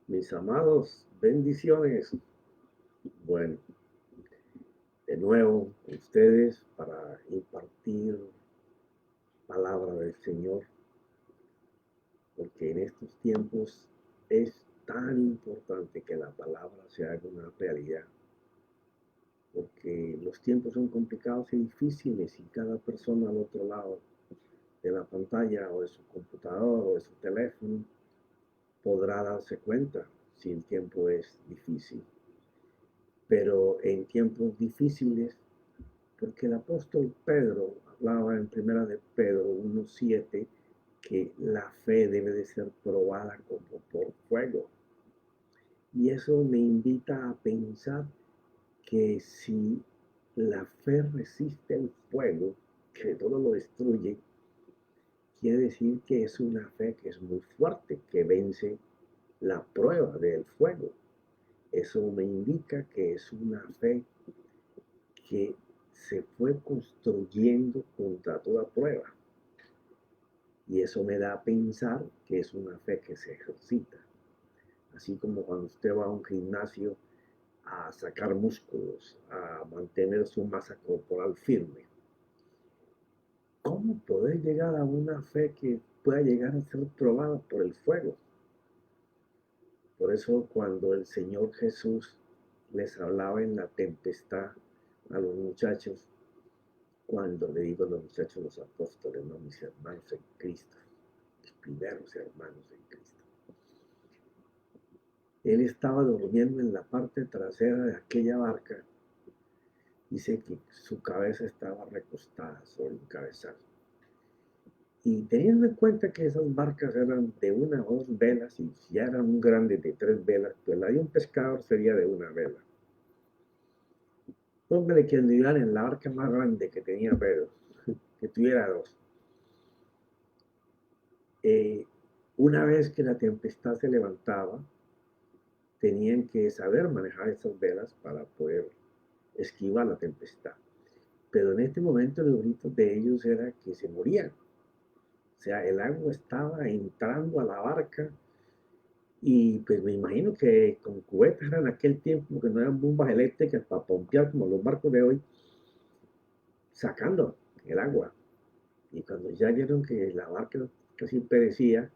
Mis amados, bendiciones. Bueno, de nuevo, ustedes para impartir palabra del Señor, porque en estos tiempos es tan importante que la palabra se haga una realidad, porque los tiempos son complicados y difíciles y cada persona al otro lado de la pantalla o de su computador o de su teléfono podrá darse cuenta si el tiempo es difícil. Pero en tiempos difíciles, porque el apóstol Pedro hablaba en primera de Pedro 1:7 que la fe debe de ser probada como por fuego. Y eso me invita a pensar que si la fe resiste el fuego, que todo lo destruye, quiere decir que es una fe que es muy fuerte, que vence la prueba del fuego. Eso me indica que es una fe que se fue construyendo contra toda prueba. Y eso me da a pensar que es una fe que se ejercita. Así como cuando usted va a un gimnasio a sacar músculos, a mantener su masa corporal firme. ¿Cómo poder llegar a una fe que pueda llegar a ser probada por el fuego? Por eso cuando el Señor Jesús les hablaba en la tempestad a los muchachos, cuando le digo a los muchachos, los apóstoles, no mis hermanos en Cristo, mis primeros hermanos en Cristo. Él estaba durmiendo en la parte trasera de aquella barca. Dice que su cabeza estaba recostada sobre un cabezal. Y teniendo en cuenta que esas barcas eran de una o dos velas, y si ya eran un grande de 3 velas, pues la de un pescador sería de una vela. Póngale que anduviera en la barca más grande que tenía Pedro, que tuviera dos. Una vez que la tempestad se levantaba, tenían que saber manejar esas velas para poder esquivar la tempestad. Pero en este momento los gritos de ellos era que se morían. O sea, el agua estaba entrando a la barca y pues me imagino que con cubetas eran en aquel tiempo que no eran bombas eléctricas para pompear como los barcos de hoy, sacando el agua. Y cuando ya vieron que la barca casi perecía,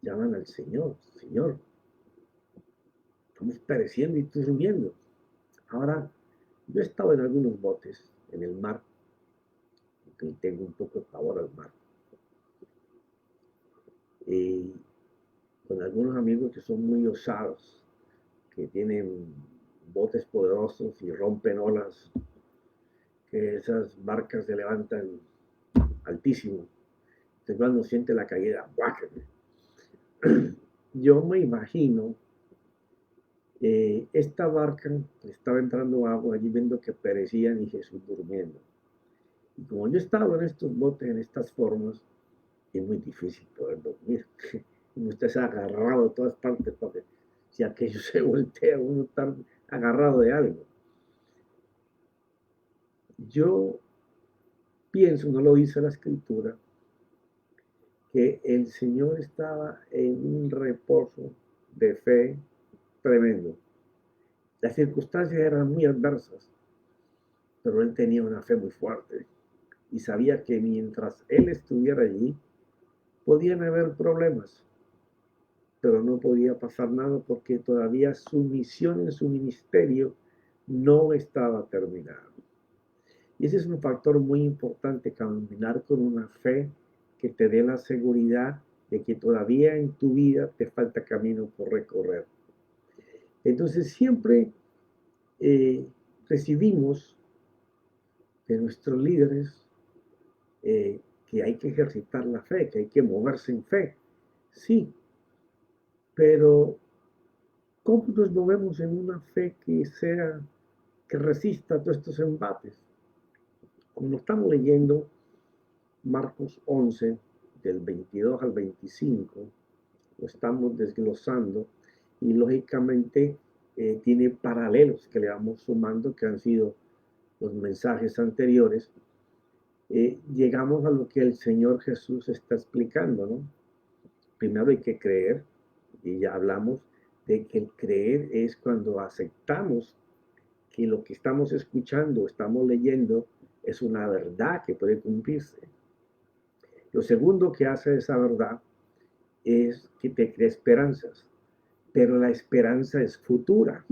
llaman al Señor, Señor, estamos pereciendo y tú subiendo. Ahora, yo he estado en algunos botes en el mar, porque tengo un poco de pavor al mar. Y con algunos amigos que son muy osados, que tienen botes poderosos y rompen olas, que esas barcas se levantan altísimo. Entonces cuando siente la caída, ¡guácate! Yo me imagino esta barca estaba entrando agua allí viendo que perecían y Jesús durmiendo. Y como yo estaba en estos botes, en estas formas, es muy difícil poder dormir. Y usted se ha agarrado de todas partes porque si aquello se voltea, uno está agarrado de algo. Yo pienso, no lo dice la escritura, que el Señor estaba en un reposo de fe tremendo. Las circunstancias eran muy adversas, pero él tenía una fe muy fuerte y sabía que mientras él estuviera allí, podían haber problemas, pero no podía pasar nada porque todavía su misión en su ministerio no estaba terminada. Y ese es un factor muy importante, caminar con una fe que te dé la seguridad de que todavía en tu vida te falta camino por recorrer. Entonces siempre eh, recibimos de nuestros líderes que hay que ejercitar la fe, que hay que moverse en fe. Sí, pero ¿cómo nos movemos en una fe que sea, que resista todos estos embates? Como estamos leyendo Marcos 11, del 22 al 25, lo estamos desglosando y lógicamente tiene paralelos que le vamos sumando que han sido los mensajes anteriores. Llegamos a lo que el Señor Jesús está explicando, ¿no? primero hay que creer, y ya hablamos de que el creer es cuando aceptamos que lo que estamos escuchando, estamos leyendo, es una verdad que puede cumplirse. Lo segundo que hace esa verdad es que te crea esperanzas, pero la esperanza es futura.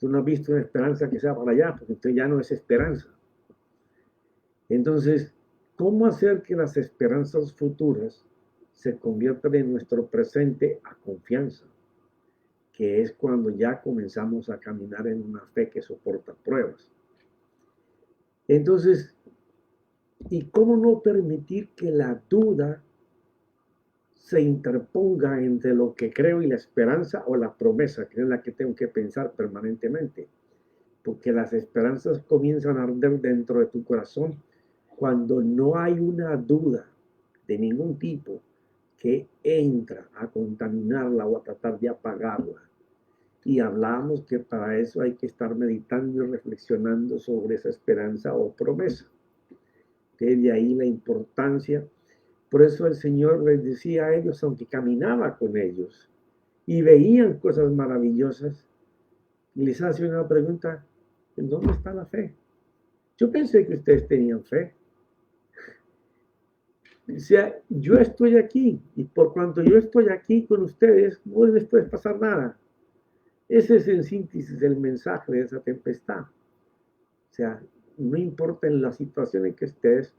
Tú no has visto una esperanza que sea para allá, porque entonces ya no es esperanza. Entonces, ¿cómo hacer que las esperanzas futuras se conviertan en nuestro presente a confianza? Que es cuando ya comenzamos a caminar en una fe que soporta pruebas. Entonces, ¿y cómo no permitir que la duda se interponga entre lo que creo y la esperanza o la promesa, que es la que tengo que pensar permanentemente? Porque las esperanzas comienzan a arder dentro de tu corazón cuando no hay una duda de ningún tipo que entra a contaminarla o a tratar de apagarla. Y hablamos que para eso hay que estar meditando y reflexionando sobre esa esperanza o promesa. De ahí la importancia. Por eso el Señor les decía a ellos, aunque caminaba con ellos y veían cosas maravillosas, y les hace una pregunta: ¿en dónde está la fe? Yo pensé que ustedes tenían fe. O sea, yo estoy aquí y por cuanto yo estoy aquí con ustedes, no les puede pasar nada. Ese es en síntesis el mensaje de esa tempestad. O sea, no importa en la situación en que estés,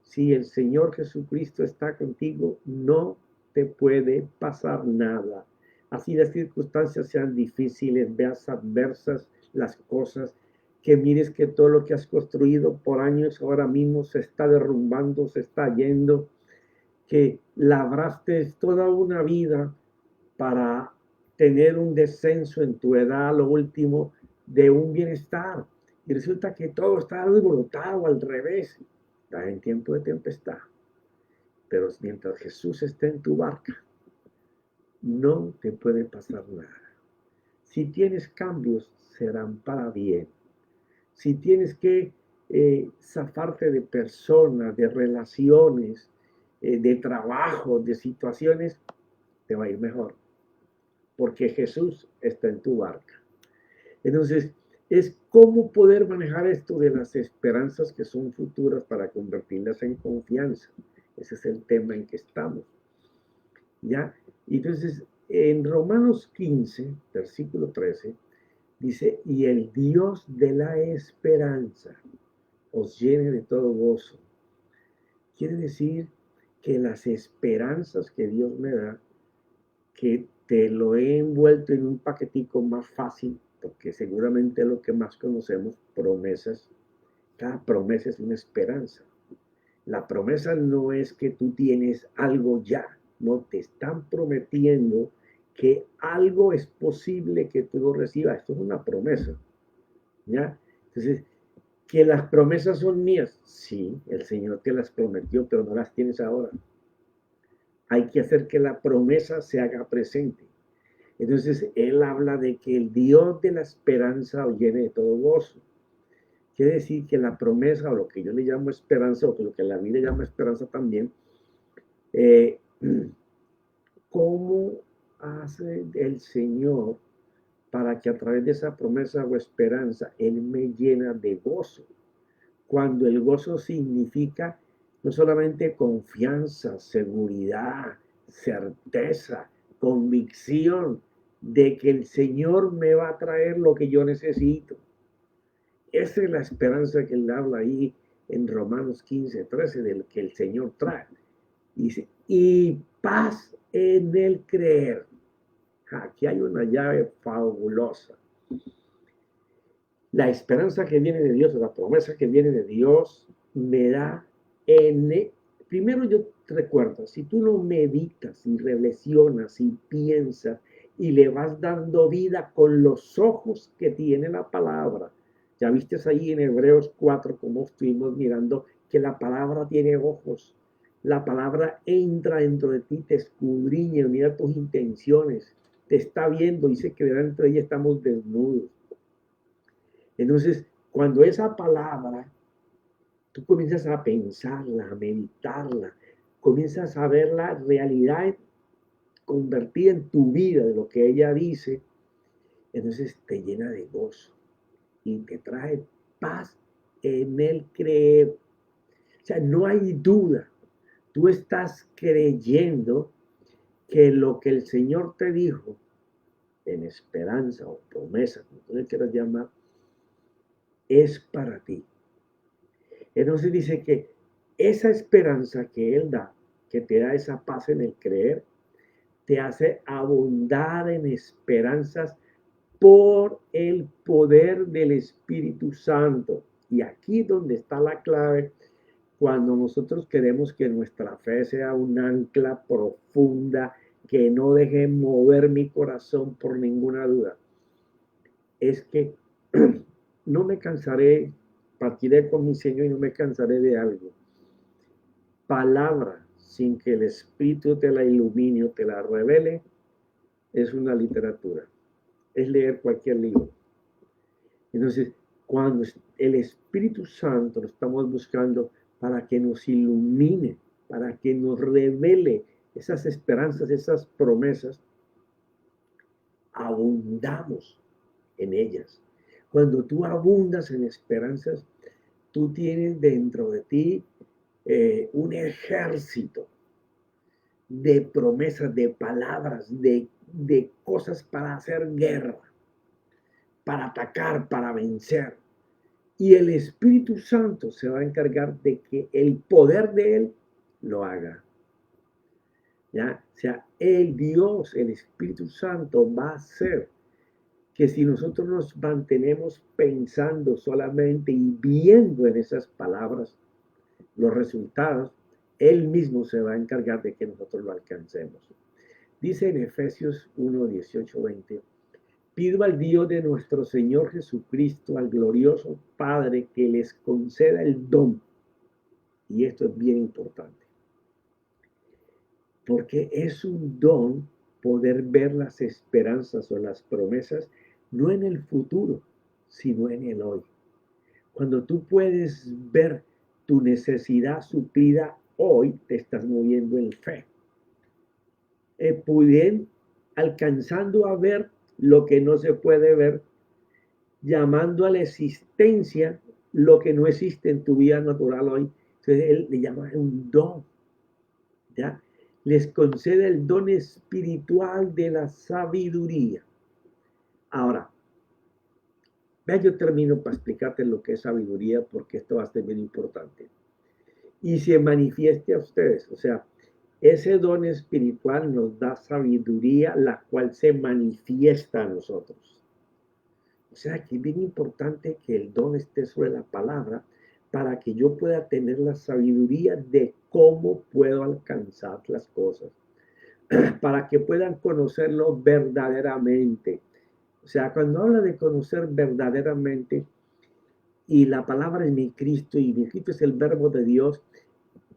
si el Señor Jesucristo está contigo, no te puede pasar nada. Así las circunstancias sean difíciles, veas adversas las cosas, que mires que todo lo que has construido por años ahora mismo se está derrumbando, se está yendo, que labraste toda una vida para tener un descenso en tu edad, lo último, de un bienestar. Y resulta que todo está alborotado al revés. Estás en tiempo de tempestad. Pero mientras Jesús esté en tu barca, no te puede pasar nada. Si tienes cambios, serán para bien. Si tienes que zafarte de personas, de relaciones, de trabajo, de situaciones, te va a ir mejor. Porque Jesús está en tu barca. Entonces, es cómo poder manejar esto de las esperanzas que son futuras para convertirlas en confianza. Ese es el tema en que estamos. ¿Ya? Entonces, en Romanos 15, versículo 13, dice: y el Dios de la esperanza os llene de todo gozo. Quiere decir que las esperanzas que Dios me da, que te lo he envuelto en un paquetico más fácil, porque seguramente es lo que más conocemos, promesas. Cada promesa es una esperanza. La promesa no es que tú tienes algo ya, no, te están prometiendo que algo es posible que tú lo recibas. Esto es una promesa, ¿ya? Entonces, que las promesas son mías, sí, el Señor te las prometió, pero no las tienes ahora. Hay que hacer que la promesa se haga presente. Entonces, él habla de que el Dios de la esperanza os llene de todo gozo. Quiere decir que la promesa, o lo que yo le llamo esperanza, o lo que la Biblia llama esperanza también, eh, ¿cómo hace el Señor para que a través de esa promesa o esperanza Él me llena de gozo? Cuando el gozo significa no solamente confianza, seguridad, certeza, convicción de que el Señor me va a traer lo que yo necesito. Esa es la esperanza que él habla ahí en Romanos 15, 13, del que el Señor trae. Dice, y paz en el creer. Aquí hay una llave fabulosa. La esperanza que viene de Dios, la promesa que viene de Dios, me da primero yo te recuerdo, si tú no meditas y reflexionas y piensas y le vas dando vida con los ojos que tiene la palabra, ya viste ahí en Hebreos 4 como estuvimos mirando que la palabra tiene ojos, la palabra entra dentro de ti, te escudriña, mira tus intenciones, te está viendo, dice que delante de ella estamos desnudos. Entonces, cuando esa palabra, tú comienzas a pensarla, a meditarla, comienzas a ver la realidad convertida en tu vida de lo que ella dice, entonces te llena de gozo y te trae paz en el creer. O sea, no hay duda. Tú estás creyendo que lo que el Señor te dijo en esperanza o promesa, como tú le quieras llamar, es para ti. Entonces dice que esa esperanza que Él da, que te da esa paz en el creer, te hace abundar en esperanzas por el poder del Espíritu Santo. Y aquí donde está la clave, cuando nosotros queremos que nuestra fe sea un ancla profunda, que no deje mover mi corazón por ninguna duda, es que no me cansaré, partiré con mi Señor y no me cansaré de algo. Palabra sin que el Espíritu te la ilumine o te la revele, es una literatura, es leer cualquier libro. Entonces, cuando el Espíritu Santo lo estamos buscando para que nos ilumine, para que nos revele esas esperanzas, esas promesas, abundamos en ellas. Cuando tú abundas en esperanzas, tú tienes dentro de ti un ejército de promesas, de palabras, de cosas para hacer guerra, para atacar, para vencer. Y el Espíritu Santo se va a encargar de que el poder de Él lo haga. ¿Ya? O sea, el Dios, el Espíritu Santo va a hacer que si nosotros nos mantenemos pensando solamente y viendo en esas palabras los resultados, Él mismo se va a encargar de que nosotros lo alcancemos. Dice en Efesios 1, 18, 20, pido al Dios de nuestro Señor Jesucristo, al glorioso Padre, que les conceda el don. Y esto es bien importante, porque es un don poder ver las esperanzas o las promesas no en el futuro, sino en el hoy. Cuando tú puedes ver tu necesidad suplida hoy, te estás moviendo en fe. Pudiendo, alcanzando a ver lo que no se puede ver, llamando a la existencia lo que no existe en tu vida natural hoy. Entonces él le llama un don, ¿ya? Les concede el don espiritual de la sabiduría. Ahora, vea, yo termino para explicarte lo que es sabiduría, porque esto va a ser bien importante. Y se manifieste a ustedes, o sea, ese don espiritual nos da sabiduría, la cual se manifiesta a nosotros. O sea, que es bien importante que el don esté sobre la palabra para que yo pueda tener la sabiduría de cómo puedo alcanzar las cosas, para que puedan conocerlo verdaderamente. O sea, cuando habla de conocer verdaderamente, y la palabra es mi Cristo, y mi Cristo es el verbo de Dios,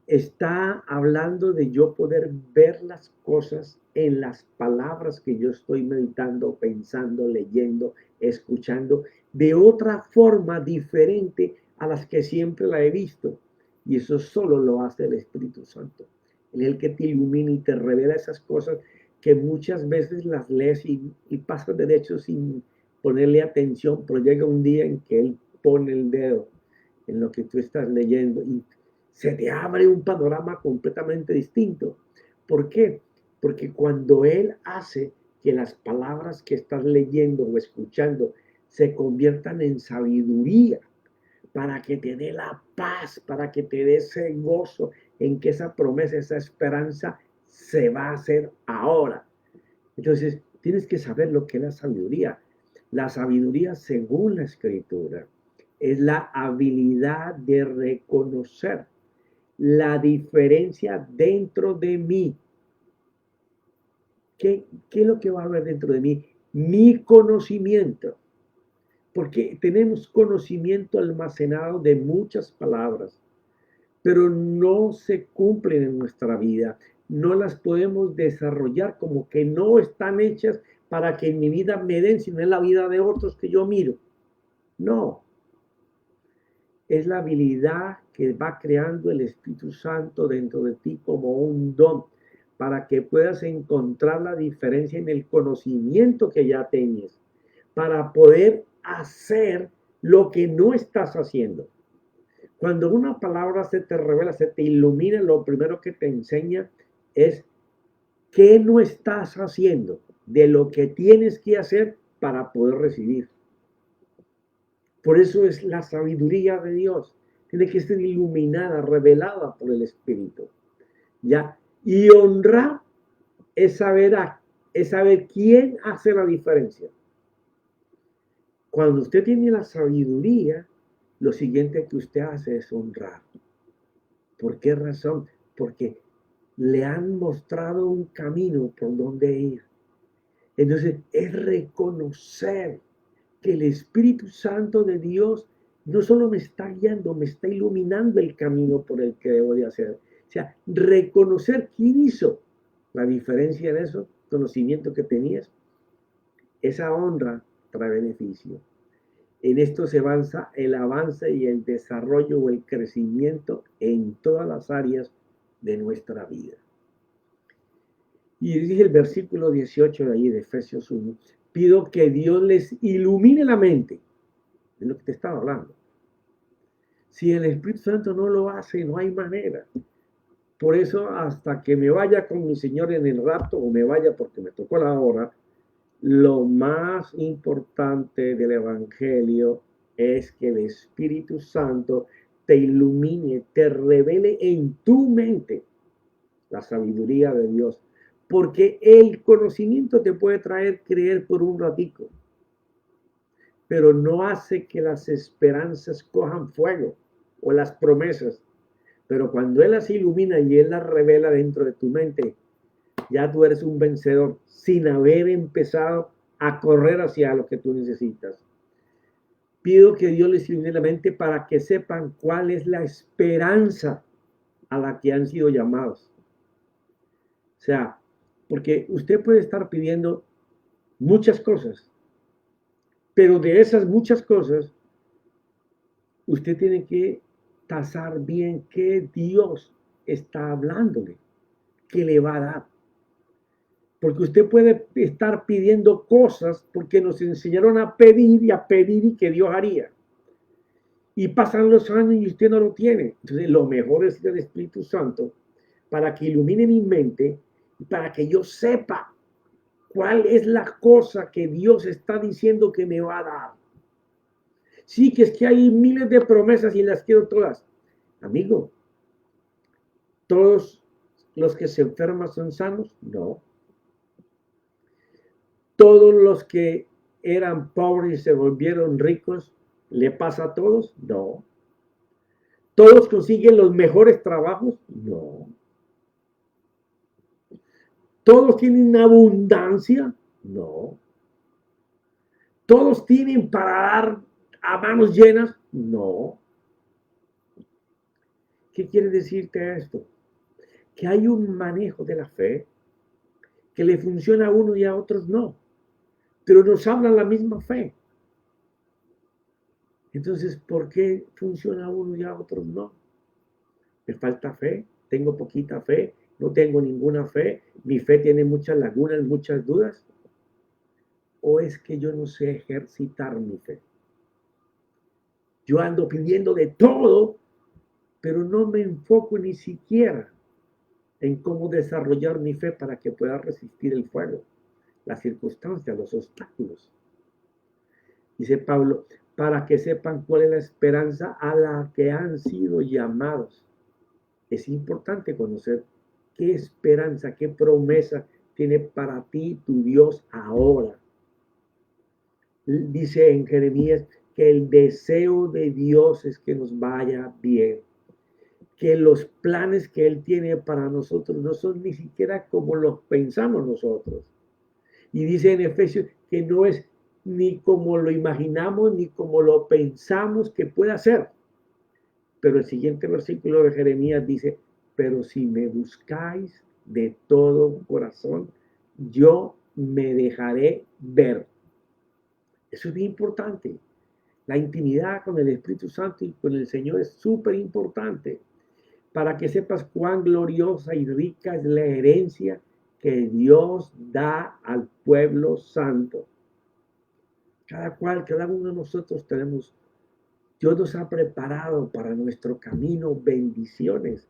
está hablando de yo poder ver las cosas en las palabras que yo estoy meditando, pensando, leyendo, escuchando, de otra forma diferente a las que siempre la he visto. Y eso solo lo hace el Espíritu Santo. Él es el que te ilumina y te revela esas cosas que muchas veces las lees y pasas derecho sin ponerle atención, pero llega un día en que Él pone el dedo en lo que tú estás leyendo y se te abre un panorama completamente distinto. ¿Por qué? Porque cuando Él hace que las palabras que estás leyendo o escuchando se conviertan en sabiduría, para que te dé la paz, para que te dé ese gozo en que esa promesa, esa esperanza se va a hacer ahora. Entonces, tienes que saber lo que es la sabiduría. La sabiduría, según la Escritura, es la habilidad de reconocer la diferencia dentro de mí. ¿Qué es lo que va a haber dentro de mí? Mi conocimiento. Porque tenemos conocimiento almacenado de muchas palabras, pero no se cumplen en nuestra vida. No las podemos desarrollar, como que no están hechas para que en mi vida me den, sino en la vida de otros que yo miro. No. Es la habilidad que va creando el Espíritu Santo dentro de ti como un don, para que puedas encontrar la diferencia en el conocimiento que ya tienes, para poder hacer lo que no estás haciendo. Cuando una palabra se te revela, se te ilumina, lo primero que te enseña es qué no estás haciendo de lo que tienes que hacer para poder recibir. Por eso es la sabiduría de Dios. Tiene que ser iluminada, revelada por el Espíritu. ¿Ya? Y honrar es saber quién hace la diferencia. Cuando usted tiene la sabiduría, lo siguiente que usted hace es honrar. ¿Por qué razón? Porque le han mostrado un camino por donde ir. Entonces, es reconocer que el Espíritu Santo de Dios no solo me está guiando, me está iluminando el camino por el que debo de hacer. O sea, reconocer quién hizo la diferencia en eso, conocimiento que tenías, esa honra trae beneficio. En esto se avanza el avance y el desarrollo o el crecimiento en todas las áreas de nuestra vida. Y dice el versículo 18 de ahí de Efesios 1, pido que Dios les ilumine la mente, de lo que te estaba hablando. Si el Espíritu Santo no lo hace, no hay manera. Por eso, hasta que me vaya con mi Señor en el rapto, o me vaya porque me tocó la hora, lo más importante del Evangelio es que el Espíritu Santo te ilumine, te revele en tu mente la sabiduría de Dios. Porque el conocimiento te puede traer creer por un ratico, pero no hace que las esperanzas cojan fuego o las promesas. Pero cuando Él las ilumina y Él las revela dentro de tu mente, ya tú eres un vencedor sin haber empezado a correr hacia lo que tú necesitas. Pido que Dios les ilumine la mente para que sepan cuál es la esperanza a la que han sido llamados. O sea, porque usted puede estar pidiendo muchas cosas, pero de esas muchas cosas, usted tiene que tasar bien qué Dios está hablándole, qué le va a dar. Porque usted puede estar pidiendo cosas porque nos enseñaron a pedir y que Dios haría. Y pasan los años y usted no lo tiene. Entonces, lo mejor es el Espíritu Santo para que ilumine mi mente y para que yo sepa cuál es la cosa que Dios está diciendo que me va a dar. Sí, que es que hay miles de promesas y las quiero todas. Amigo, ¿todos los que se enferman son sanos? No. ¿Todos los que eran pobres y se volvieron ricos le pasa a todos? No. ¿Todos consiguen los mejores trabajos? No. ¿Todos tienen abundancia? No. ¿Todos tienen para dar a manos llenas? No. ¿Qué quiere decirte esto? Que hay un manejo de la fe que le funciona a uno y a otros no, pero nos habla la misma fe. Entonces, ¿por qué funciona a uno y a otros no? ¿Me falta fe? ¿Tengo poquita fe? ¿No tengo ninguna fe? ¿Mi fe tiene muchas lagunas, muchas dudas? ¿O es que yo no sé ejercitar mi fe? Yo ando pidiendo de todo, pero no me enfoco ni siquiera en cómo desarrollar mi fe para que pueda resistir el fuego, las circunstancias, los obstáculos. Dice Pablo, para que sepan cuál es la esperanza a la que han sido llamados. Es importante conocer qué esperanza, qué promesa tiene para ti tu Dios ahora. Dice en Jeremías que el deseo de Dios es que nos vaya bien, que los planes que Él tiene para nosotros no son ni siquiera como los pensamos nosotros. Y dice en Efesios que no es ni como lo imaginamos ni como lo pensamos que pueda ser. Pero el siguiente versículo de Jeremías dice, pero si me buscáis de todo corazón, yo me dejaré ver. Eso es bien importante. La intimidad con el Espíritu Santo y con el Señor es súper importante para que sepas cuán gloriosa y rica es la herencia que Dios da al pueblo santo. Cada uno de nosotros tenemos, Dios nos ha preparado para nuestro camino bendiciones,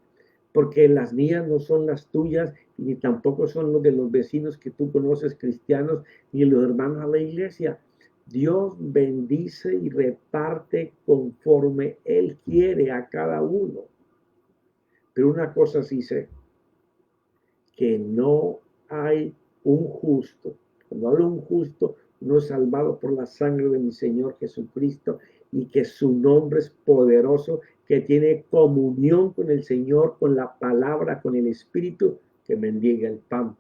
porque las mías no son las tuyas, ni tampoco son los de los vecinos que tú conoces cristianos, ni los hermanos a la iglesia. Dios bendice y reparte conforme Él quiere a cada uno. Pero una cosa sí sé, que no hay un justo. Cuando hablo de un justo, uno es salvado por la sangre de mi Señor Jesucristo y que su nombre es poderoso, que tiene comunión con el Señor, con la palabra, con el Espíritu, que mendiga el pan,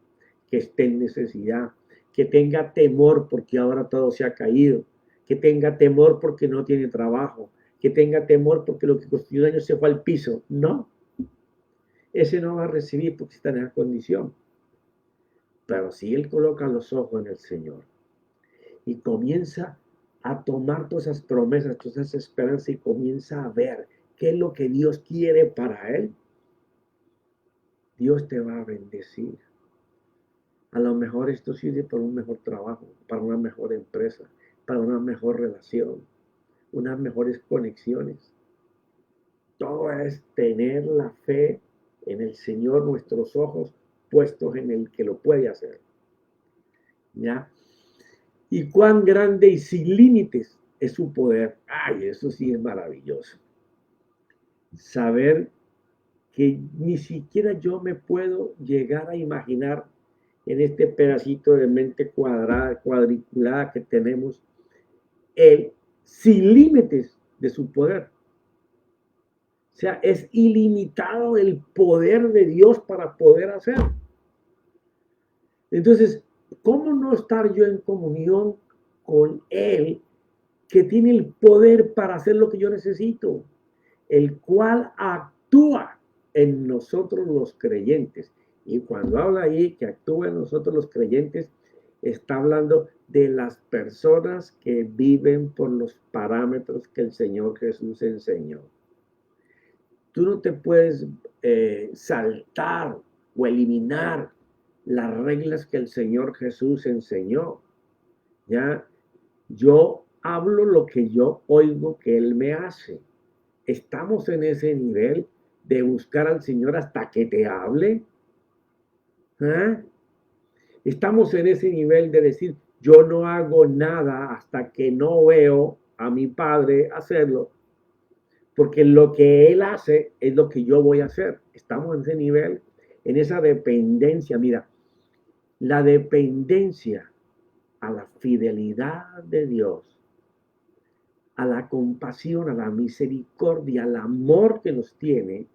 que esté en necesidad, que tenga temor porque ahora todo se ha caído, que tenga temor porque no tiene trabajo, que tenga temor porque lo que construyó daño se fue al piso. No, ese no va a recibir porque está en esa condición. Pero si él coloca los ojos en el Señor y comienza a tomar todas esas promesas, todas esas esperanzas y comienza a ver qué es lo que Dios quiere para él, Dios te va a bendecir. A lo mejor esto sirve para un mejor trabajo, para una mejor empresa, para una mejor relación, unas mejores conexiones. Todo es tener la fe en el Señor, nuestros ojos puestos en el que lo puede hacer. ¿Ya? Y cuán grande y sin límites es su poder. Ay, eso sí es maravilloso. Saber que ni siquiera yo me puedo llegar a imaginar en este pedacito de mente cuadrada, cuadriculada que tenemos, el sin límites de su poder. O sea, es ilimitado el poder de Dios para poder hacer. Entonces, ¿cómo no estar yo en comunión con Él, que tiene el poder para hacer lo que yo necesito, el cual actúa en nosotros los creyentes? Y cuando habla ahí que actúa en nosotros los creyentes, está hablando de las personas que viven por los parámetros que el Señor Jesús enseñó. Tú no te puedes saltar o eliminar las reglas que el Señor Jesús enseñó. ¿Ya? Yo hablo lo que yo oigo que Él me hace. Estamos en ese nivel de buscar al Señor hasta que te hable. ¿Ah? Estamos en ese nivel de decir, yo no hago nada hasta que no veo a mi Padre hacerlo, porque lo que Él hace es lo que yo voy a hacer. Estamos en ese nivel, en esa dependencia. Mira, la dependencia a la fidelidad de Dios, a la compasión, a la misericordia, al amor que nos tiene,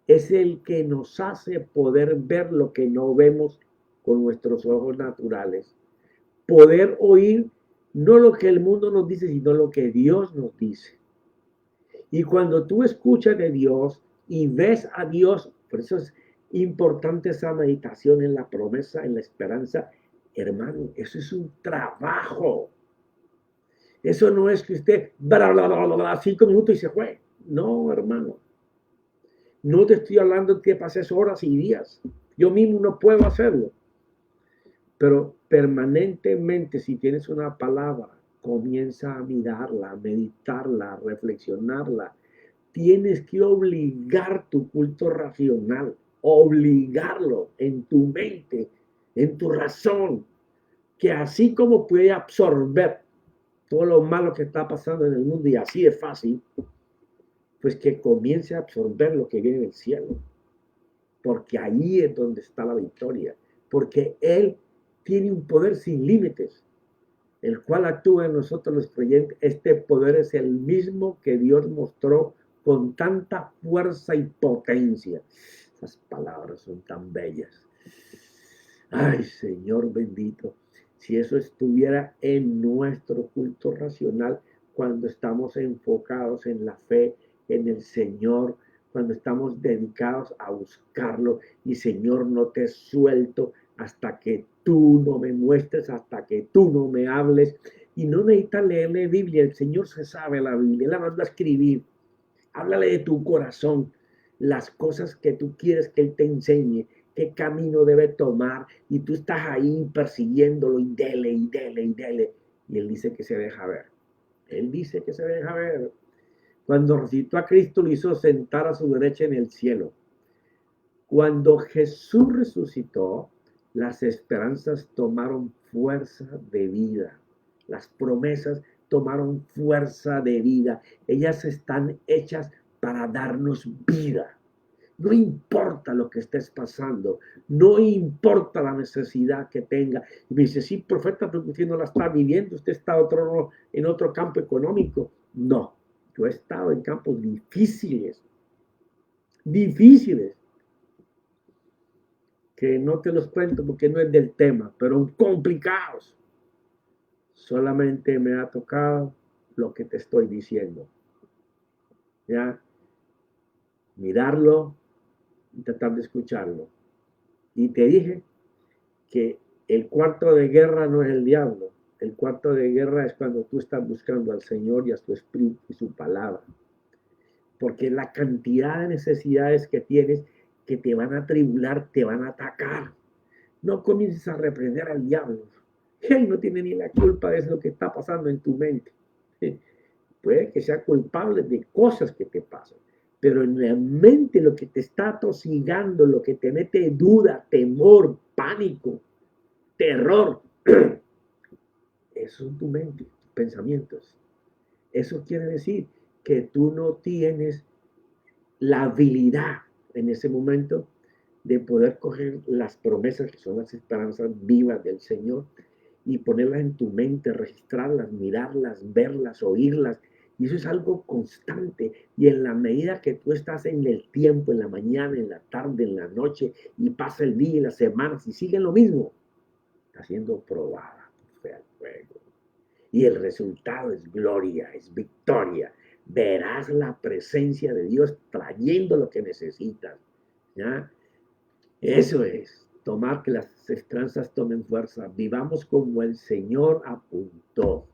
es el que nos hace poder ver lo que no vemos con nuestros ojos naturales. Poder oír no lo que el mundo nos dice, sino lo que Dios nos dice. Y cuando tú escuchas de Dios y ves a Dios, por eso es importante esa meditación en la promesa, en la esperanza, hermano, eso es un trabajo. Eso no es que usted, 5 minutos y se fue. No, hermano. No te estoy hablando de que pases horas y días. Yo mismo no puedo hacerlo. Pero permanentemente, si tienes una palabra, comienza a mirarla, a meditarla, a reflexionarla. Tienes que obligar tu culto racional, obligarlo en tu mente, en tu razón, que así como puede absorber todo lo malo que está pasando en el mundo y así es fácil, pues que comience a absorber lo que viene del cielo, porque ahí es donde está la victoria, porque Él tiene un poder sin límites, el cual actúa en nosotros los creyentes. Este poder es el mismo que Dios mostró con tanta fuerza y potencia. Esas palabras son tan bellas. Ay, Señor bendito, si eso estuviera en nuestro culto racional, cuando estamos enfocados en la fe, en el Señor, cuando estamos dedicados a buscarlo y Señor, no te suelto hasta que tú no me muestres, hasta que tú no me hables. Y no necesitas leerle Biblia, el Señor se sabe la Biblia, Él la manda a escribir. Háblale de tu corazón, las cosas que tú quieres que Él te enseñe, qué camino debe tomar, y tú estás ahí persiguiéndolo y dele, y dele, y dele. Y Él dice que se deja ver. Él dice que se deja ver. Cuando resucitó a Cristo, lo hizo sentar a su derecha en el cielo. Cuando Jesús resucitó, las esperanzas tomaron fuerza de vida. Las promesas tomaron fuerza de vida. Ellas están hechas para darnos vida. No importa lo que estés pasando, no importa la necesidad que tenga. Y me dice, sí, profeta, pero usted no la está viviendo, usted está en otro campo económico. No, yo he estado en campos difíciles, difíciles, que no te los cuento porque no es del tema, pero complicados. Solamente me ha tocado lo que te estoy diciendo. Ya, mirarlo y tratar de escucharlo. Y te dije que el cuarto de guerra no es el diablo. El cuarto de guerra es cuando tú estás buscando al Señor y a su Espíritu y su palabra. Porque la cantidad de necesidades que tienes que te van a tribular, te van a atacar. No comiences a reprender al diablo. Él no tiene ni la culpa de lo que está pasando en tu mente. Puede que sea culpable de cosas que te pasan, pero en la mente lo que te está atosigando, lo que te mete duda, temor, pánico, terror, eso es tu mente, pensamientos. Eso quiere decir que tú no tienes la habilidad en ese momento de poder coger las promesas que son las esperanzas vivas del Señor y ponerlas en tu mente, registrarlas, mirarlas, verlas, oírlas. Y eso es algo constante. Y en la medida que tú estás en el tiempo, en la mañana, en la tarde, en la noche, y pasa el día y las semanas y siguen lo mismo, está siendo probada tu fe al fuego. Y el resultado es gloria, es victoria. Verás la presencia de Dios trayendo lo que necesitas. ¿Ya? Eso es, tomar que las esperanzas tomen fuerza. Vivamos como el Señor apuntó,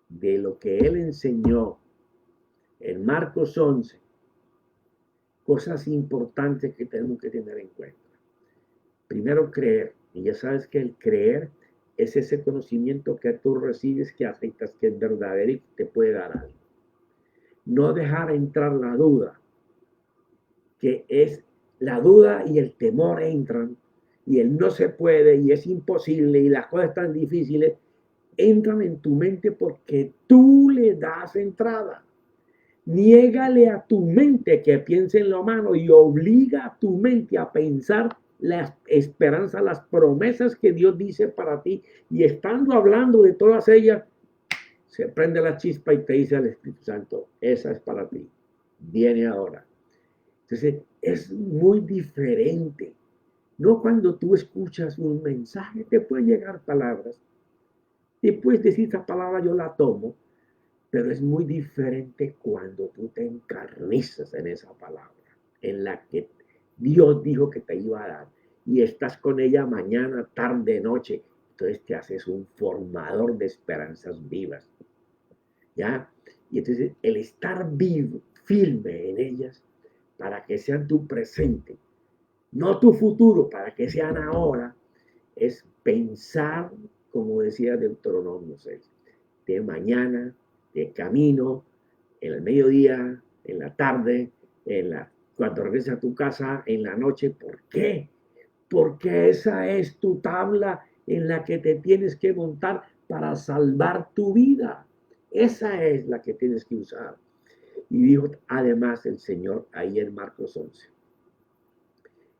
de lo que Él enseñó en Marcos 11, cosas importantes que tenemos que tener en cuenta. Primero, creer. Y ya sabes que el creer es ese conocimiento que tú recibes, que aceptas que es verdadero y que te puede dar algo. No dejar entrar la duda, que es la duda y el temor entran, y el no se puede, y es imposible, y las cosas están difíciles, entran en tu mente porque tú le das entrada. Niégale a tu mente que piense en lo malo y obliga a tu mente a pensar las esperanzas, las promesas que Dios dice para ti. Y estando hablando de todas ellas, se prende la chispa y te dice al Espíritu Santo, esa es para ti, viene ahora. Entonces, es muy diferente. No cuando tú escuchas un mensaje, te pueden llegar palabras. Te puedes decir, esta palabra yo la tomo, pero es muy diferente cuando tú te encarnizas en esa palabra, en la que Dios dijo que te iba a dar, y estás con ella mañana, tarde, noche. Entonces te haces un formador de esperanzas vivas. ¿Ya? Y entonces el estar vivo, firme en ellas, para que sean tu presente, no tu futuro, para que sean ahora, es pensar, como decía Deuteronomio 6, de mañana, de camino, en el mediodía, en la tarde, cuando regreses a tu casa, en la noche. ¿Por qué? Porque esa es tu tabla en la que te tienes que montar para salvar tu vida. Esa es la que tienes que usar. Y dijo además el Señor ahí en Marcos 11.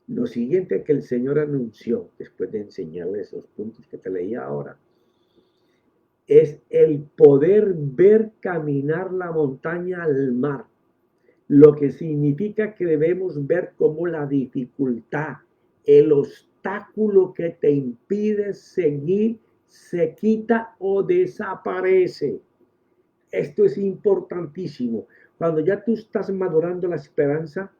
Lo siguiente que el Señor anunció, después de enseñarle esos puntos que te leía ahora, es el poder ver caminar la montaña al mar, lo que significa que debemos ver como la dificultad, el obstáculo que te impide seguir, se quita o desaparece. Esto es importantísimo. Cuando ya tú estás madurando la esperanza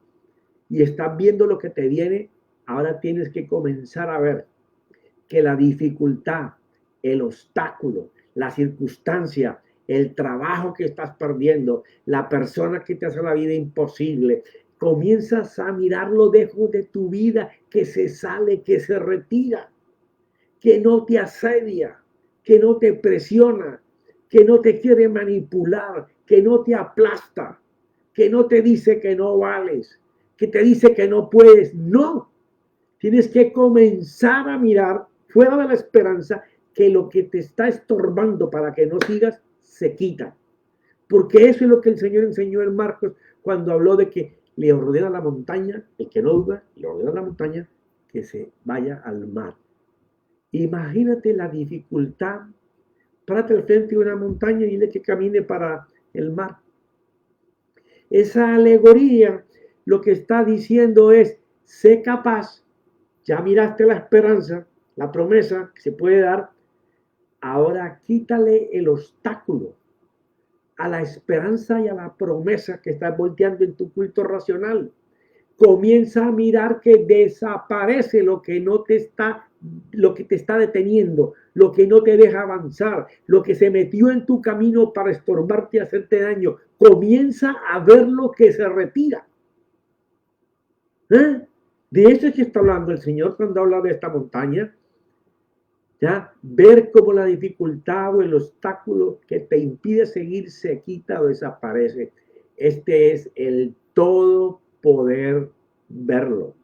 y estás viendo lo que te viene, ahora tienes que comenzar a ver que la dificultad, el obstáculo, la circunstancia, el trabajo que estás perdiendo, la persona que te hace la vida imposible, comienzas a mirarlo lejos de tu vida, que se sale, que se retira, que no te asedia, que no te presiona, que no te quiere manipular, que no te aplasta, que no te dice que no vales, que te dice que no puedes. No, tienes que comenzar a mirar fuera de la esperanza que lo que te está estorbando para que no sigas se quita. Porque eso es lo que el Señor enseñó en Marcos cuando habló de que le ordena a la montaña, el que no duda, le ordena a la montaña que se vaya al mar. Imagínate la dificultad. Párate al frente de una montaña y dile que camine para el mar. Esa alegoría lo que está diciendo es, sé capaz, ya miraste la esperanza, la promesa que se puede dar, ahora quítale el obstáculo a la esperanza y a la promesa que estás volteando en tu culto racional. Comienza a mirar que desaparece lo que no te está, lo que te está deteniendo, lo que no te deja avanzar, lo que se metió en tu camino para estorbarte y hacerte daño. Comienza a ver lo que se retira. ¿Eh? De eso es que está hablando el Señor cuando habla de esta montaña. ¿Ya? Ver cómo la dificultad o el obstáculo que te impide seguir se quita o desaparece. Este es el todo poder verlo.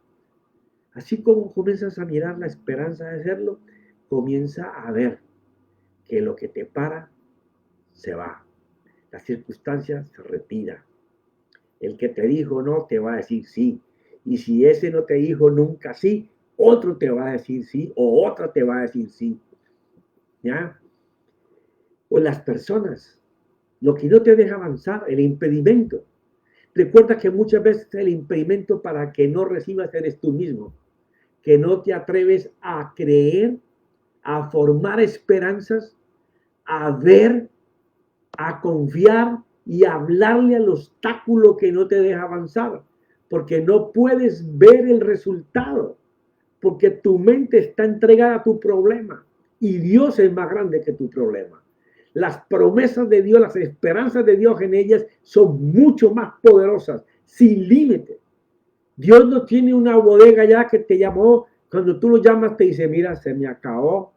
Así como comienzas a mirar la esperanza de hacerlo, comienza a ver que lo que te para se va. La circunstancia se retira. El que te dijo no te va a decir sí. Y si ese no te dijo nunca sí, otro te va a decir sí o otra te va a decir sí. ¿Ya? O las personas, lo que no te deja avanzar, el impedimento. Recuerda que muchas veces el impedimento para que no recibas eres tú mismo, que no te atreves a creer, a formar esperanzas, a ver, a confiar y a hablarle al obstáculo que no te deja avanzar, porque no puedes ver el resultado, porque tu mente está entregada a tu problema y Dios es más grande que tu problema. Las promesas de Dios, las esperanzas de Dios en ellas son mucho más poderosas, sin límite. Dios no tiene una bodega ya que te llamó, cuando tú lo llamas te dice, mira, se me acabó,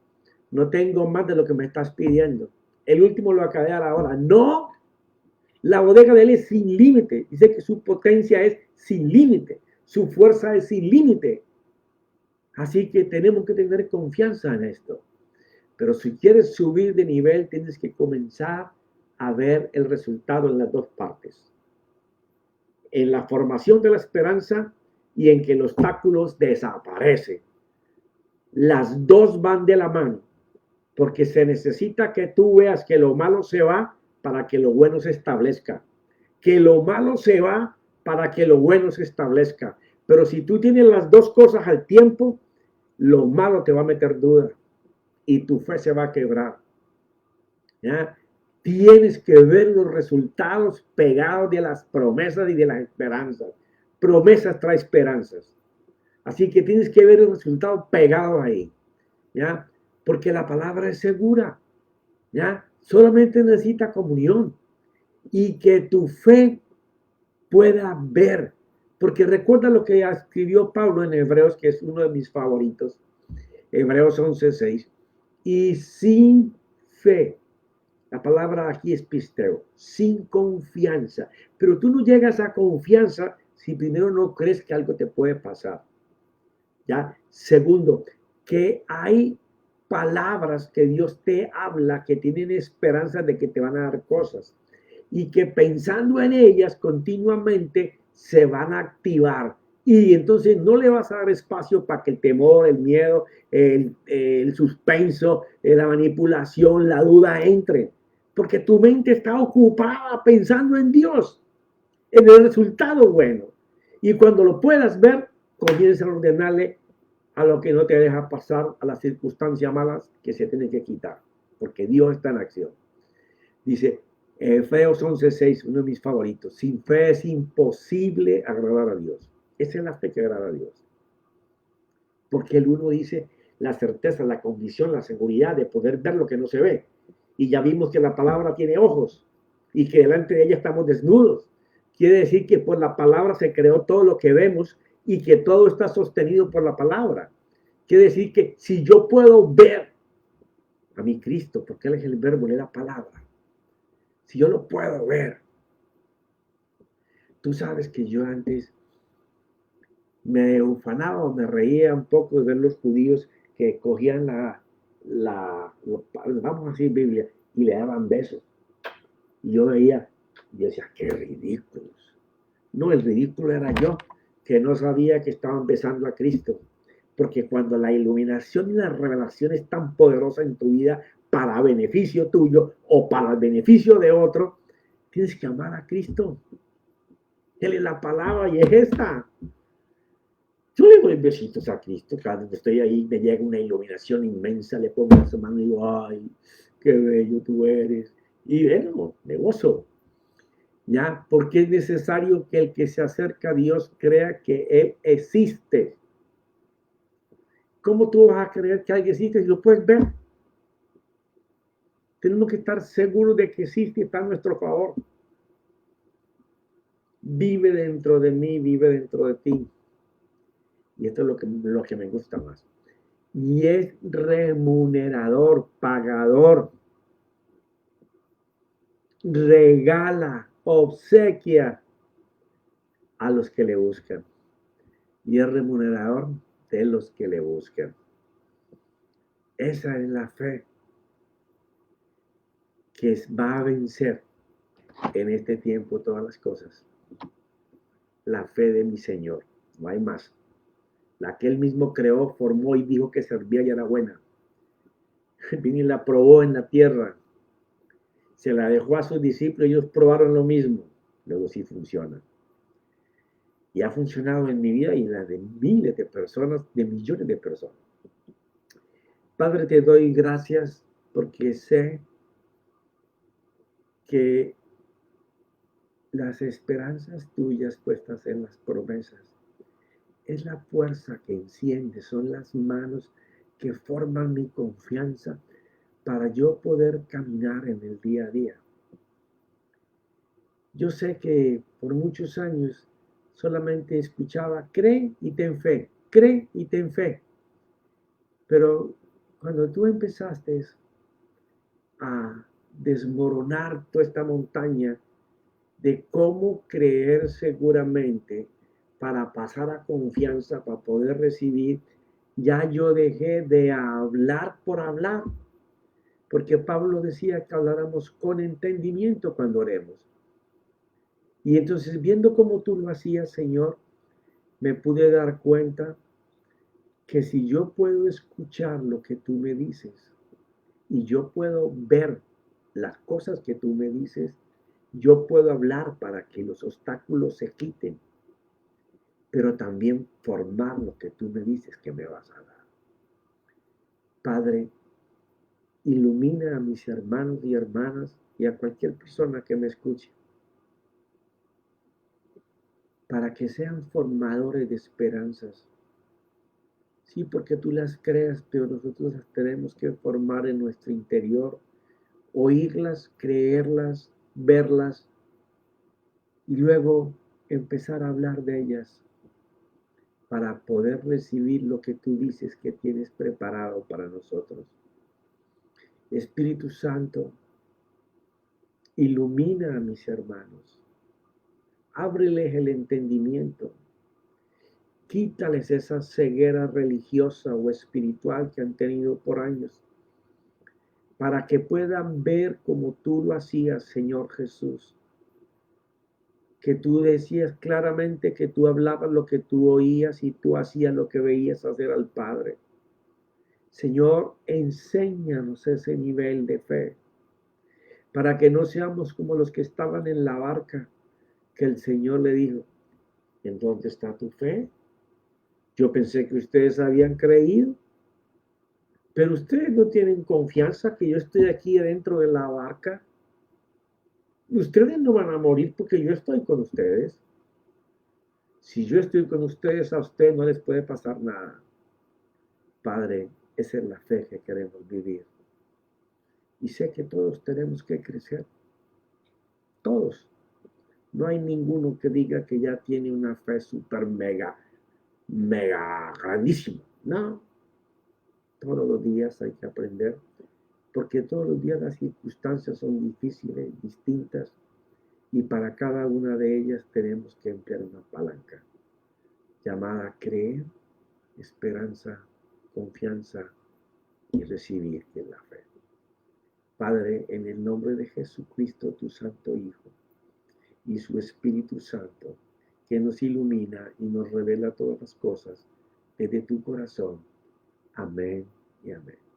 no tengo más de lo que me estás pidiendo. El último lo acabé a la hora. No, la bodega de Él es sin límite. Dice que su potencia es sin límite, su fuerza es sin límite. Así que tenemos que tener confianza en esto. Pero si quieres subir de nivel, tienes que comenzar a ver el resultado en las dos partes. En la formación de la esperanza y en que el obstáculo desaparece. Las dos van de la mano, porque se necesita que tú veas que lo malo se va para que lo bueno se establezca. Que lo malo se va para que lo bueno se establezca. Pero si tú tienes las dos cosas al tiempo, lo malo te va a meter duda y tu fe se va a quebrar. ¿Ya? Tienes que ver los resultados pegados de las promesas y de las esperanzas. Promesas trae esperanzas. Así que tienes que ver el resultado pegado ahí. ¿Ya? Porque la palabra es segura. ¿Ya? Solamente necesita comunión y que tu fe pueda ver. Porque recuerda lo que escribió Pablo en Hebreos, que es uno de mis favoritos. Hebreos 11:6. Y sin fe, la palabra aquí es pisteo, sin confianza. Pero tú no llegas a confianza si primero no crees que algo te puede pasar. ¿Ya? Segundo, que hay palabras que Dios te habla que tienen esperanza de que te van a dar cosas y que pensando en ellas continuamente se van a activar. Y entonces no le vas a dar espacio para que el temor, el miedo, el suspenso, la manipulación, la duda entre. Porque tu mente está ocupada pensando en Dios, en el resultado bueno. Y cuando lo puedas ver, comienza a ordenarle a lo que no te deja pasar, a las circunstancias malas que se tienen que quitar. Porque Dios está en acción. Dice, Efesios 11:6, uno de mis favoritos. Sin fe es imposible agradar a Dios. Esa es la fe que agrada a Dios. Porque el uno dice la certeza, la convicción, la seguridad de poder ver lo que no se ve. Y ya vimos que la palabra tiene ojos y que delante de ella estamos desnudos. Quiere decir que por la palabra se creó todo lo que vemos y que todo está sostenido por la palabra. Quiere decir que si yo puedo ver a mi Cristo, porque Él es el verbo, Él es la palabra, si yo lo puedo ver, tú sabes que yo antes me ufanaba o me reía un poco de ver los judíos que cogían vamos a decir Biblia, y le daban besos. Y yo veía, y yo decía, qué ridículos. No, el ridículo era yo, que no sabía que estaban besando a Cristo. Porque cuando la iluminación y la revelación es tan poderosa en tu vida para beneficio tuyo o para el beneficio de otro, tienes que amar a Cristo. Él es la palabra y es esta. Yo le doy besitos a Cristo, cada vez que estoy ahí me llega una iluminación inmensa, le pongo en su mano y digo, ay, qué bello tú eres. Y bueno, me gozo. ¿Ya? Porque es necesario que el que se acerca a Dios crea que Él existe. ¿Cómo tú vas a creer que alguien existe si lo puedes ver? Tenemos que estar seguros de que existe y está a nuestro favor. Vive dentro de mí, vive dentro de ti. Y esto es lo que me gusta más. Y es remunerador, pagador, regala, obsequia a los que le buscan. Y es remunerador de los que le buscan. Esa es la fe que va a vencer en este tiempo todas las cosas. La fe de mi Señor, no hay más. La que Él mismo creó, formó y dijo que servía y era buena. Vino y la probó en la tierra. Se la dejó a sus discípulos y ellos probaron lo mismo. Luego sí funciona. Y ha funcionado en mi vida y la de miles de personas, de millones de personas. Padre, te doy gracias porque sé que las esperanzas tuyas puestas en las promesas es la fuerza que enciende, son las manos que forman mi confianza para yo poder caminar en el día a día. Yo sé que por muchos años solamente escuchaba, cree y ten fe, cree y ten fe. Pero cuando tú empezaste a desmoronar toda esta montaña de cómo creer seguramente para pasar a confianza, para poder recibir, ya yo dejé de hablar por hablar, porque Pablo decía que habláramos con entendimiento cuando oremos. Y entonces, viendo cómo tú lo hacías, Señor, me pude dar cuenta que si yo puedo escuchar lo que tú me dices y yo puedo ver las cosas que tú me dices, yo puedo hablar para que los obstáculos se quiten, pero también formar lo que tú me dices que me vas a dar. Padre, ilumina a mis hermanos y hermanas y a cualquier persona que me escuche para que sean formadores de esperanzas. Sí, porque tú las creas, pero nosotros las tenemos que formar en nuestro interior, oírlas, creerlas, verlas y luego empezar a hablar de ellas para poder recibir lo que tú dices que tienes preparado para nosotros. Espíritu Santo, ilumina a mis hermanos, ábreles el entendimiento, quítales esa ceguera religiosa o espiritual que han tenido por años, para que puedan ver como tú lo hacías, Señor Jesús, que tú decías claramente que tú hablabas lo que tú oías y tú hacías lo que veías hacer al Padre. Señor, enséñanos ese nivel de fe, para que no seamos como los que estaban en la barca, que el Señor le dijo, ¿en dónde está tu fe? Yo pensé que ustedes habían creído, pero ustedes no tienen confianza que yo estoy aquí dentro de la barca. Ustedes no van a morir porque yo estoy con ustedes. Si yo estoy con ustedes, a ustedes no les puede pasar nada. Padre, esa es la fe que queremos vivir. Y sé que todos tenemos que crecer, todos. No hay ninguno que diga que ya tiene una fe super mega grandísima. No, todos los días hay que aprender, porque todos los días las circunstancias son difíciles, distintas, y para cada una de ellas tenemos que emplear una palanca llamada creer, esperanza, confianza y recibir en la fe. Padre, en el nombre de Jesucristo, tu Santo Hijo, y su Espíritu Santo, que nos ilumina y nos revela todas las cosas desde tu corazón. Amén y amén.